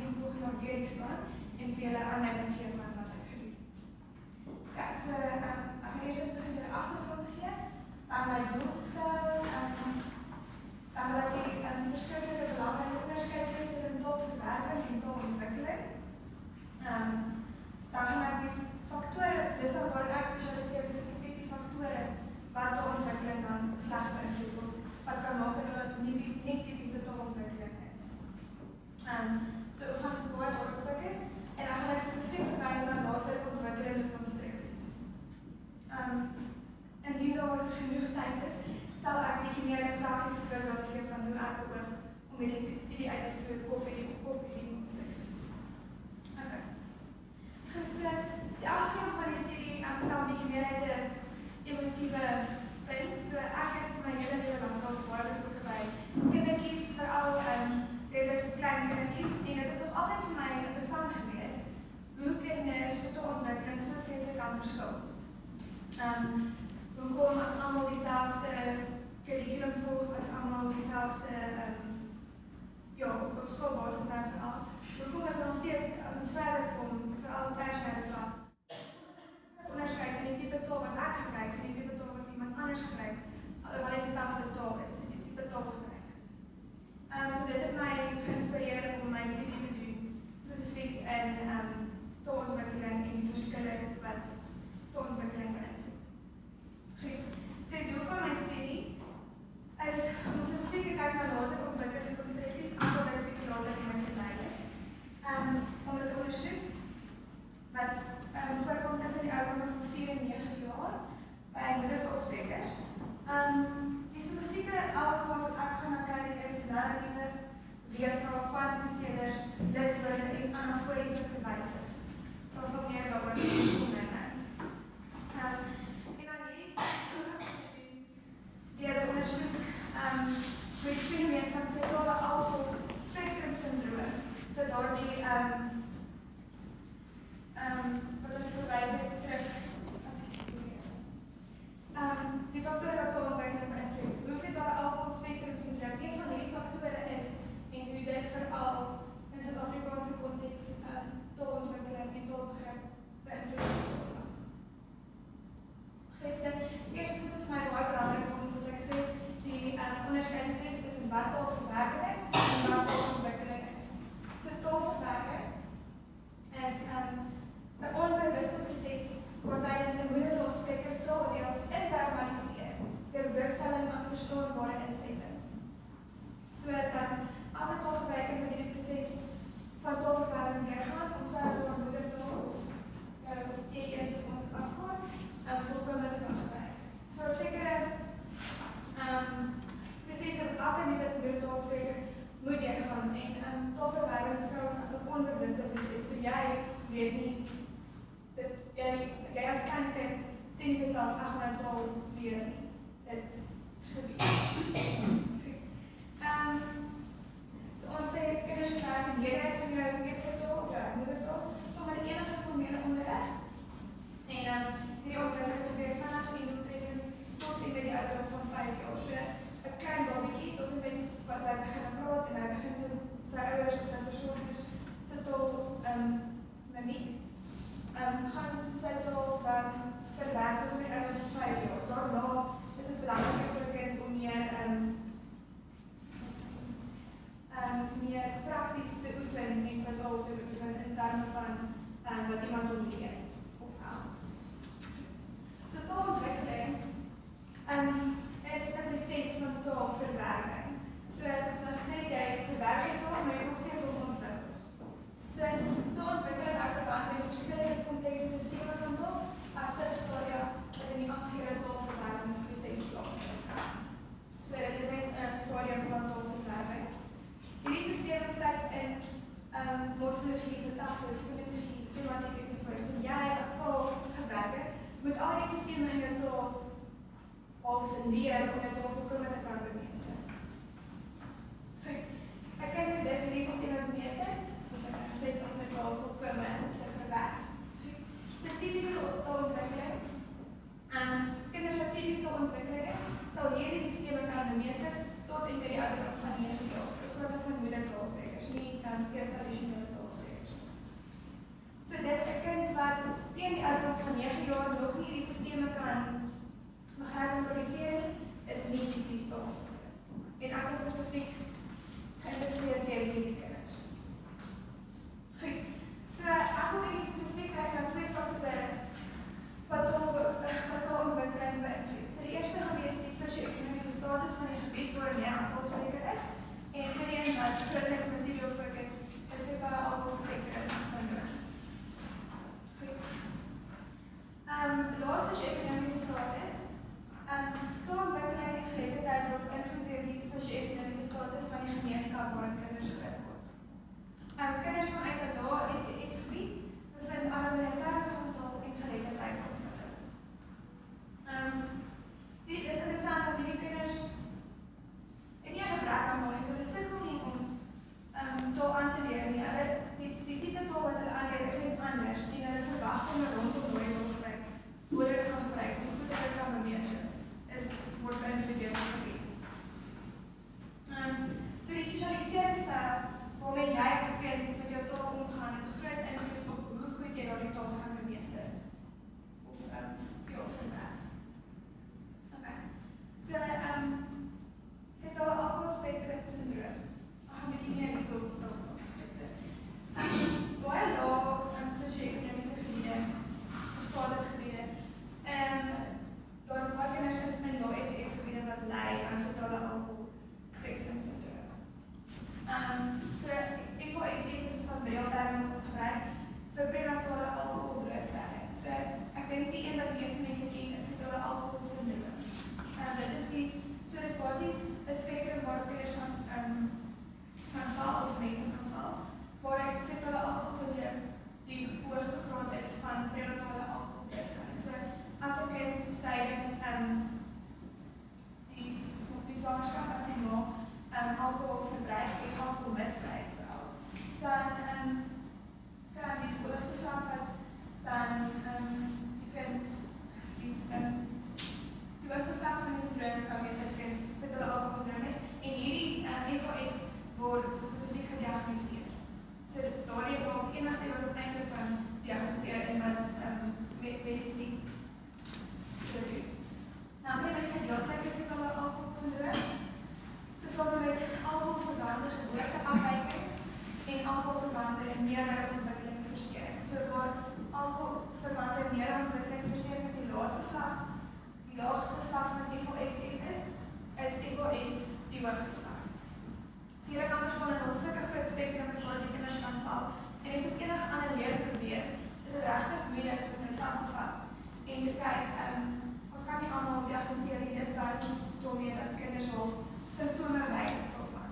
die volgende jaar weer hier staan en vir julle aanleiding gee van wat ek gedoen het. Ja, so ek gaan eers begin met 'n agtergrond gee, dan my doel stel, dan wil ek die verskillende belangrike onderskeid trek tussen taalverwerking en taalontwikkeling. Dan gaan ek die faktore, dis dan waar ek spesialiseer is spesifiek die faktore wat taalontwikkeling dan sleg beïnvloed of wat kan maak dat dit nie tipiese taalontwikkeling is. So ons gaan baie daarop fokus en dan gaan ek spesifiek verwys na later ontwikkelende konstruksies. Indien daar genoeg tyd is, sal ek bietjie meer 'n praktiese voorbeeld gee van hoe ek oog om hierdie studie uit te voer op hierdie konstruksies. Okay. Goed, so die agtergrond van die studie stel 'n bietjie meer uit 'n evolutiewe punt. So ek is my hele lewe lank al baie betrokke by kindertjies, veral redelik klein kindertjies, en dit het nog altyd vir my interessant gewees hoe kinders se taalontwikkeling so vreeslik kan verskil. Hoekom as almal dieselfde kurrikulum volg, as almal dieselfde op skoolbasis nou veral, hoekom is nog steeds, as ons verder kom, veral tersiêre vlak, onderskeid in die tipe taal wat ek gebruik en die tipe taal wat iemand anders gebruik, alhoewel dit dieselfde taal is, die tipe taal gebruik. So dit het my geïnspireer om my studie te doen, spesifiek in taalontwikkeling en die verskille wat taalontwikkeling beïnvloed. Goed, so die doel van my studie is om spesifiek te kyk na later ontwikkelde konstruksies, aantal wat ek bietjie later in my verduidelik, om dit te ondersoek wat voorkom tussen die ouderdom van 4 en 9 jaar by moedertaalsprekers. Die spesifieke LK's wat ek gaan na kyk is narratiewe, weervrae, kwantifiseerders, lidwoorde en anaforiese verwysings. Daar sal meer daaroor kom nou. En dan hierdie studie gaan ek doen deur ondersoek hoe die fenomeen van fetale alkohol spektrum syndroom, so daardie wat ek verwys het terug as ek studeer. Die faktore wat taalontwikkeling beïnvloed, hoe fetale alkohol spektrum syndroom een van hierdie faktore is en hoe dit veral in Suid-Afrikaanse konteks taalontwikkeling en taalbegrip beïnvloed is. Goed, so eers is dit vir my baie belangrik om, soos ek sê, die onderskeid te tref tussen wat taalverwerking is en wat taalontwikkeling is. So taalverwerking is 'n onbewuste proses waarbij die moedertaalspreker taalreëls internaliseer deur blootstelling aan verstaanbare insetting. So alle taalgebruiker moet hierdie proses van taalverwerking deurgaan om sy of haar moedertaal of T1 soos ons het afgaan, volkome te kan gebruik. So sekere proses wat elke nuwe moedertaalspreker moet deurgaan en taalverwerking beskou as 'n onbewuste proses. So jy weet nie, jy as klein kind sê nie vir jouself, ek gaan taal leer nie. Dit gebeur. So ons sê, kinders gebruik die meerderheid van jou meestertaal of jou moedertaal, sonder enige formele onderrig. En hierdie ontwikkeling gebeur vanaf die doeltreffing tot en met die ouderdom van 5 jaar. So 'n klein babietjie tot en met wat hy begin praat en hy begin sy ouers of sy versorgers se taal mimiek. Gaan sy taal dan verwerk tot die ouderdom van 5 jaar. Daarna is dit belangrik vir 'n kind om meer prakties te oefen en sy taal te oefen in terme van wat iemand wil leer of help. So taalontwikkeling is 'n proses van taalverwerking. So soos ons gesê het, jy verwerk die taal, maar jy ook steeds ontwikkel. So taalontwikkeling hou verband met verskillende komplekse sisteme van taal as substadia wat in die aangegee taalverwerkingsproses plaasvind. So dit is 'n stadium van taalverwerking. Hierdie sisteme sluit in morfologie, sintaksis, fonologie, semantiek ensovoorts. So jy as taalgebruiker moet al die sisteme in jou taal al leer om jou taal volkome te kan bemeester. Goed, ek kan met hierdie sisteme bemeester, soos ek gesê het, as ek taal volkome te verwerk. Goed, so typiese taalontwikkeling, kinders wat typies taalontwikkeling is, sal hierdie sisteme kan bemeester tot en met die ouderdom van 9 jaar. Dis wat van moedertaalsprekers, nie eers tradisionele taal. diagnoseer. So daardie is al die enigste wat het eintlik kan diagnoseer en wat medisyne so doen. Nou, dit is gedeeltelike fetale alkoholsindroom. Gesame met alkoholverwante geboorteafwykings en alkoholverwante neurontwikkelingsversteurings. So waar alkoholverwante neurontwikkelingsversteurings die laagste vlak van FOS is FOS die hoogste vlak. So julle kan verstaan in ons sulke groot spektrum is waar die kinders kan val. En net soos enige ander leerprobleem is dit regtig moeilik om dit vas te vat en te kyk, ons kan nie allemaal diagnoseer nie, dis waar ons daarmee dat kinders al symptome wys daarvan.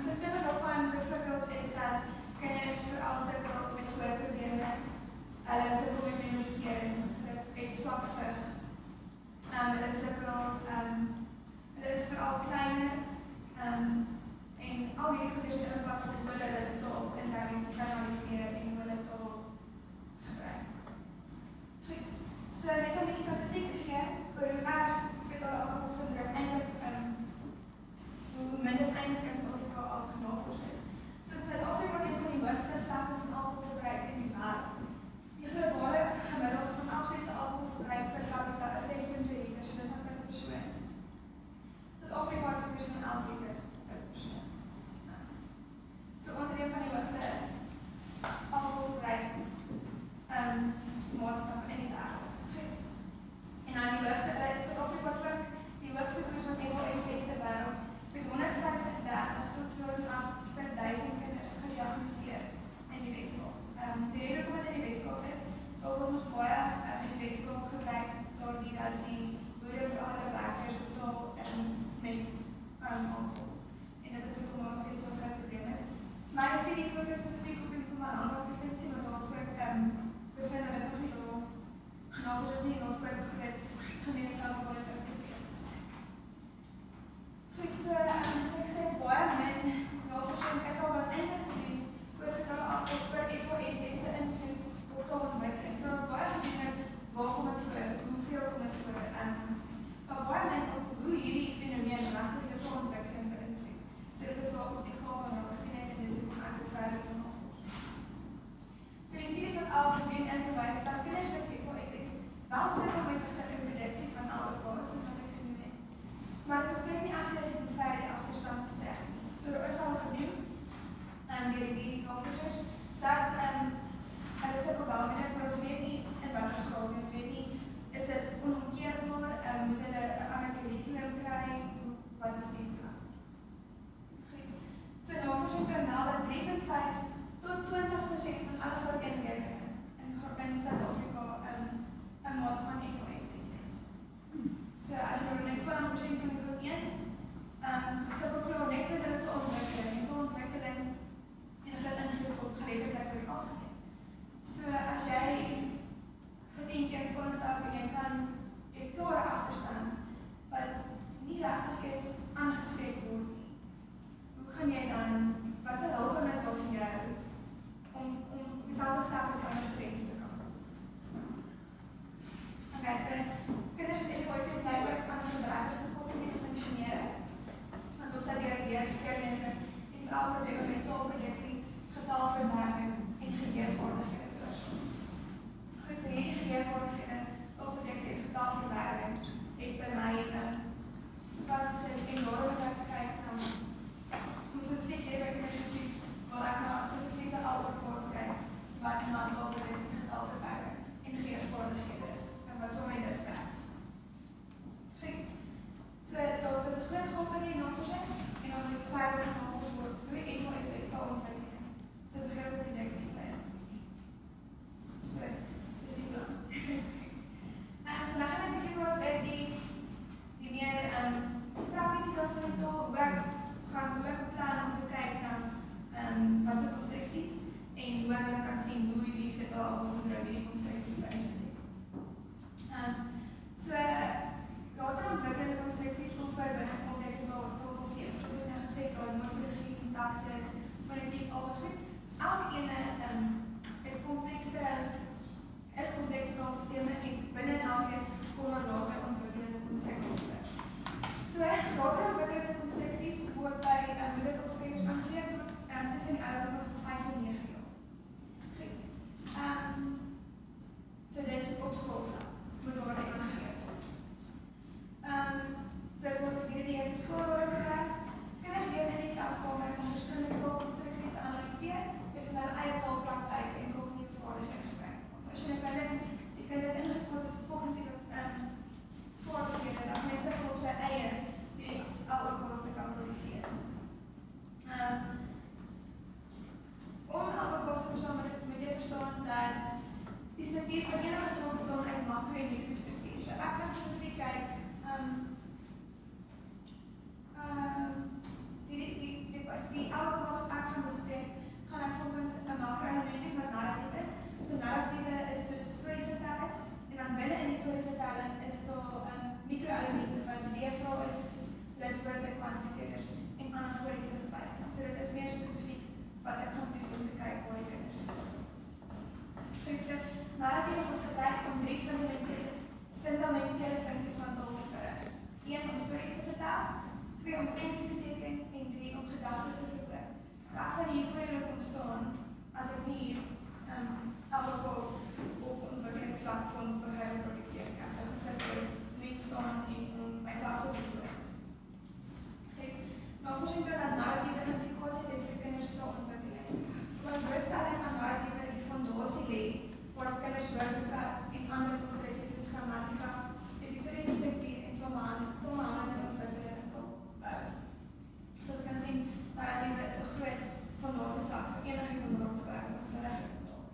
Symptome daarvan byvoorbeeld is dat kinders vooral sukkel met gehoorprobleme, hulle sukkel met memorisering, hulle het swak sig, hulle sukkel, hulle is vooral kleiner, en al die goeders het impak op hoe hulle taal internaliseer en hoe hulle taal gebruik. Goed, so net om die statistiek te gee, oor hoe erg fetale alkoholsindroom eintlik, hoe min dit eintlik in Suid-Afrika al genavors is. So Suid-Afrika het een van die hoogste vlakke van alkoholverbruik in die wêreld. Die globale gemiddeld van absolute alkoholverbruik per capita is 6,2 liter, so dis aan per persoon. Suid-Afrika het per persoon 11 liter per persoon. So ons het een van die hoogste alkoholverbruik maatstaf in die wêreld. En dan die hoogste, Suid-Afrika ook die hoogste koers van FOS ter wêreld met 135 tot 208 per 1000 kinders gediagnoseer in die Weskaap. Die rede hoekom dit in die Weskaap is, daar word nog baie in die Weskaap gebruik daardie dat die boere vir alle werkers betaal met alkohol. En dit is hoekom ons dit so groot probleem is. My studie fokus spesifiek op die Mpumalanga provinsie, want ons ook bevind dat dit nog nie daar navorsing is nie en ons ook gemeenskap waar dit ook probleem is. Goed, so soos ek sê, baie min navorsing is al wat eintlik gedoen oor fetale alkohol per FOS se invloed op taalontwikkeling. So ons baie gedoen waar kom dit voor, hoeveel kom dit voor, maar baie min op hoe hierdie fenomeen regtig die taalontwikkeling beïnvloed. So dit is waar op die gawe en ek sien net en dis hoe ek dit verder kan navorsing. So die studies wat al gedoen is bewys dat kinders met FOS wel sukkel met die reproduksie van alkohol, soos wat ek genoem het. Maar dit bespreek nie agter die ver die agterstand te strek. So is al gedoen deur die navorsers dat hulle sukkel wel met dit, maar ons weet nie in watter graad, ons weet nie, is dit onomkeerbaar, moet hulle 'n ander curriculum kry, wat is die plan? Goed. So navorsing kan meld dat 3,5 tot 20% van alle graad 1 leerders in Suid-Afrika 'n maat van FOS het. So as jy nou net 20% van die groep 1 sukkel net met hulle taalontwikkeling en taalontwikkeling en groot invloed op geletterdheid oor die algemeen. So as jy gedink jy skoolstap en jy kan jy klare agterstand wat nie regtig is aangespreek word nie. Hoe gaan jy dan, wat se hulpbron is daar vir jou om dieselfde vlak as aangespreek te kan? Okay, so kinders met FOS lei ook aan gebrekkige kognitiewe funksionering, want ons sal leersteurnisse en veral probleme met taalproduksie, getaalverwerking en geheelvaardighede veroorsaak. Goed, so hierdie geheelvaardighede, taalproduksie en getaalverwerking het by my vasgesit en waarom ek kyk na spesifiek hier by kinders waar ek na spesifieke alkohol's kyk, wat na taalproduksie, getaalverwerking en geheelvaardighede en wat so my dit werk. Goed, so daar is 'n groot groep in die navorsing en dan moet verder navorsing word hoe FOS taalontwikkeling se begripsproduksie lei. So, dis die plan. So dan gaan ek 'n bietjie oor die meer praktiese kant van die taal, hoe ek gaan beplan om te kyk na wat se konstruksies en hoe ek kan sien hoe die fetale alkoholsindroom hierdie konstruksies beïnvloed. So later ontwikkelende konstruksies kom vir binne komplekse taalstelsels, soos ek nou gesê het, daar morfologie, sintaksis, fonetiek, al wat goed. Elkeen het komplekse taalstelsels en binne elkeen kom daar later ontwikkelende konstruksies vir. So later tussen die ouderdom van 5 en 9 jaar. Goed. So dit is op skoolvlak, moet daar die aangeleer word. So dit word gedurende die eerste skooljare gebruik. Kinders leer in die klaskamer om verskillende taalkonstruksies te analiseer, dit van hulle eie taalpraktyk en kognitiewe vaardighede gebruik. So as jy die kinder ingekort kognitiewe vaardighede, dan mense op sy eie die algekoste kan produseer. Om algekoste verstaan moet jy verstaan dat die struktuur van enige taal bestaan uit makro- en mikrostruktuur. So ek gaan spesifiek kyk die algekoste wat ek gaan bespreek, gaan ek volgens 'n makro-element wat narratief is. So narratiewe is soos storievertelling en dan binne in die storievertelling is daar mikro-elemente wat leervrae is, lidwoorde, kwantifiseerders en anaforiese verwysings. So dit is meer spesifiek wat ek gaan toets om te kyk waar die kinders is. So narratiewe word gebruik om 3 fundamentele funksies van taal te verrig. 1 om stories te vertel, 2 om prentjies te teken en 3 om gedagtes te verwoord. So ek sal hier voor julle kom staan as ek nie algeval op ontwikkelingsvlak kon begin produseer. Ek sal gesit net staan en om myself te verwoord. Navorsing toon dat narratiewe implikasies het vir kinders taalontwikkeling. Omdat blootstelling aan narratiewe die fondasie lê waarop kinders woordeskat en ander konstruksies soos grammatika, episodiese struktuur en samehangeling ontwikkeling in taal bou. Soos kan sien, narratiewe is 'n groot fondasievlak vir enigiets om rond te werk as narratiewe in taal.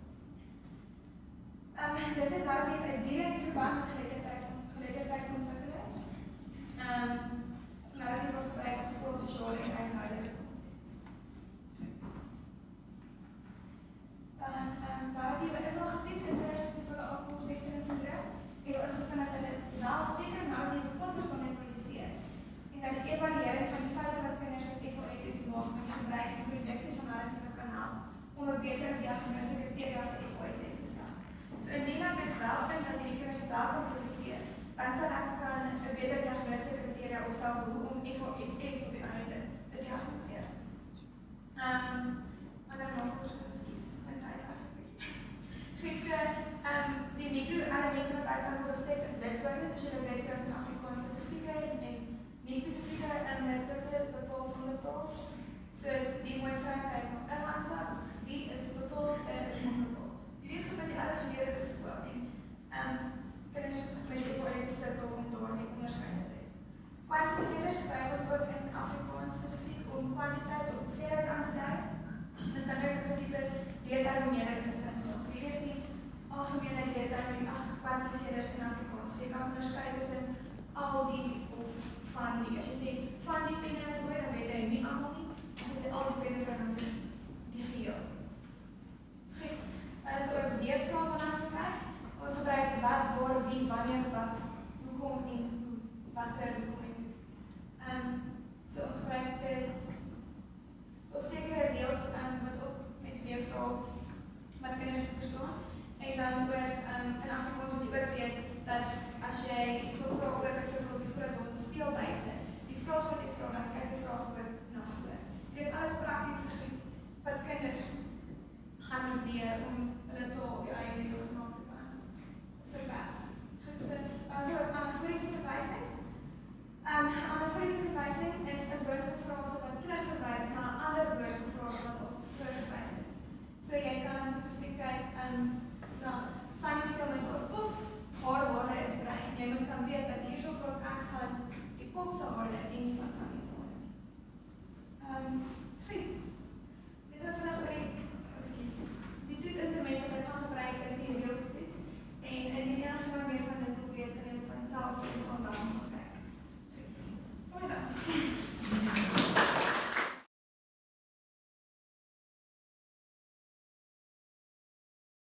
Dis het narratiewe 'n direkte verband met geletterdheidsontwikkeling. Narratief word gebruik op skool, sosiale en huishoudelike konteks. Narratiewe is al getoets in die alkoholspektrum-sindroom en daar is gevind dat hulle wel seker narratiewe kon verstaan en produseer en dat die evaluering van die feite wat kinders met FOSS maak met die gebruik en produksie van narratiewe kan help om 'n beter diagnose kriteria vir FOSS te stel. So indien ek dit wel vind dat die kinders wel kan produseer, dan sal ek kan 'n beter diagnose kriteria opstel vir hoe om FOSS op die einde te diagnoseer. Ander navorsing, ekskuus, my tyd eigenlijk. Goed, so, die mikro-elemente wat ek kan bespreek is lidwoorde, soos jy weet trouwens in Afrikaans spesifieke en nie spesifieke lidwoorde bepaal van die taal. Soos die mooi vrou kyk na inlandsak, die is bepaal, is nog bepaal. Hierdie is goed wat die alles geleer het op skool en kinders met die FOSS sirkel om daar die onderscheid te hê. Kwantifiseerders gebruik ons ook in Afrikaans spesifiek om kwantiteit of hoeveelheid aan te dui. Dan kan er dus 'n tipe determinering bestaan. So hier is die algemene kwantifiseerders in Afrikaans. So jy kan onderskei tussen al die of van die. As jy sê van die penne is mooi, dan weet jy nie almal nie. As jy sê al die penne is dan is die geheel. Goed, dan is daar ook weervrae vanaf gebruik. Ons gebruik wat, waar, wie, wanneer, wat, hoekom en hoe, watter, hoekom en hoe. So ons gebruik dit op sekere reëls wat ook met weervrae wat kinders moet verstaan. En dan ook in Afrikaans moet jy ook weet dat as jy iets wil vra oor byvoorbeeld die groot hond speel buite, die vraag wat jy vra, dan skryf die vraag ook na voor. Dit is alles prakties gedoen wat kinders gaan moet leer om hulle taal op die eie leermaak te kan verwerf. Goed, so dan sê ook anaforiese verwysings. Anaforiese verwysing is 'n woordfrase wat terugverwys na 'n ander woordfrase wat op verwys is. So jy kan spesifiek kyk na Sunny speel met haar pop, haar hare is bruin. Jy moet kan weet dat hierso praat ek van die pop se hare en nie van Sunny se hare.